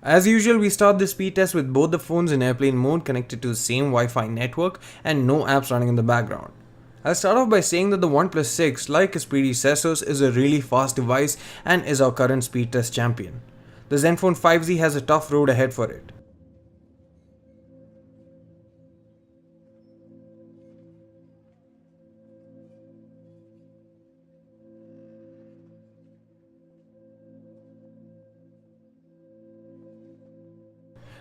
As usual, we start the speed test with both the phones in airplane mode connected to the same Wi-Fi network and no apps running in the background. I'll start off by saying that the Oneplus 6, like its predecessors, is a really fast device and is our current speed test champion. The Zenfone 5Z has a tough road ahead for it.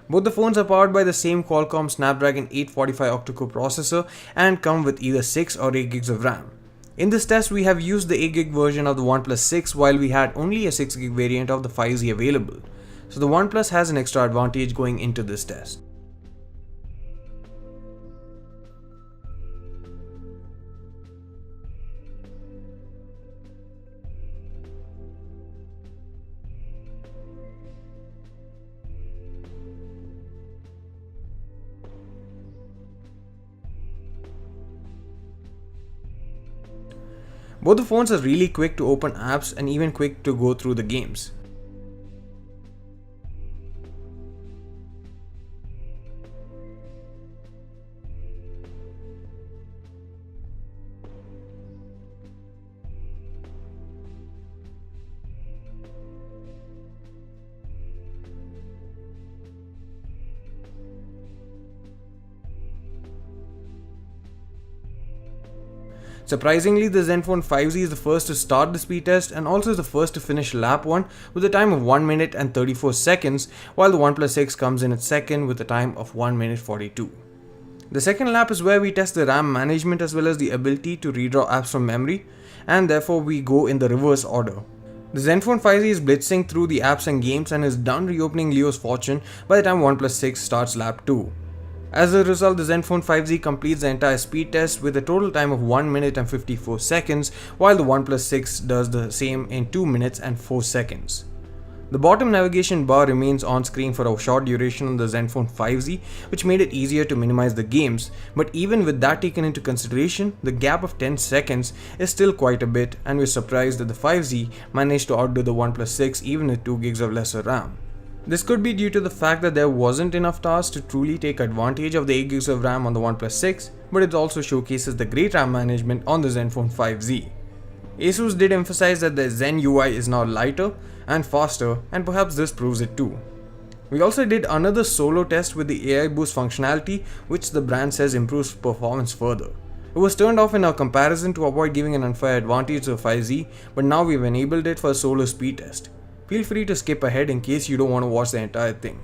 Both the phones are powered by the same Qualcomm Snapdragon 845 octa-core processor and come with either 6 or 8 gigs of RAM. In this test, we have used the 8 gig version of the Oneplus 6 while we had only a 6 gig variant of the 5Z available. So the Oneplus has an extra advantage going into this test. Both the phones are really quick to open apps and even quick to go through the games. Surprisingly, the Zenfone 5Z is the first to start the speed test and also is the first to finish lap 1 with a time of 1 minute and 34 seconds, while the Oneplus 6 comes in at second with a time of 1 minute 42. The second lap is where we test the RAM management as well as the ability to redraw apps from memory, and therefore we go in the reverse order. The Zenfone 5Z is blitzing through the apps and games and is done reopening Leo's fortune by the time Oneplus 6 starts lap 2. As a result, the Zenfone 5Z completes the entire speed test with a total time of 1 minute and 54 seconds, while the Oneplus 6 does the same in 2 minutes and 4 seconds. The bottom navigation bar remains on screen for a short duration on the Zenfone 5Z, which made it easier to minimize the games, but even with that taken into consideration, the gap of 10 seconds is still quite a bit, and we're surprised that the 5Z managed to outdo the Oneplus 6 even with 2 gigs of lesser RAM. This could be due to the fact that there wasn't enough tasks to truly take advantage of the 8 gigs of RAM on the Oneplus 6, but it also showcases the great RAM management on the Zenfone 5Z. ASUS did emphasize that the Zen UI is now lighter and faster, and perhaps this proves it too. We also did another solo test with the AI boost functionality, which the brand says improves performance further. It was turned off in our comparison to avoid giving an unfair advantage to the 5Z, but now we've enabled it for a solo speed test. Feel free to skip ahead in case you don't want to watch the entire thing.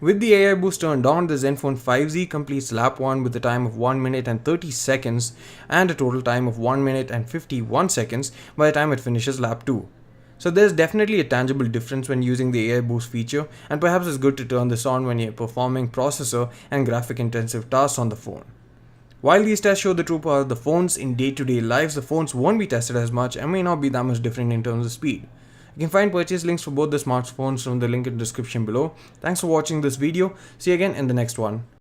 With the AI boost turned on, the Zenfone 5Z completes lap 1 with a time of 1 minute and 30 seconds and a total time of 1 minute and 51 seconds by the time it finishes lap 2. So there's definitely a tangible difference when using the AI boost feature, and perhaps it's good to turn this on when you're performing processor and graphic intensive tasks on the phone. While these tests show the true power of the phones in day-to-day lives, the phones won't be tested as much and may not be that much different in terms of speed. You can find purchase links for both the smartphones from the link in the description below. Thanks for watching this video. See you again in the next one.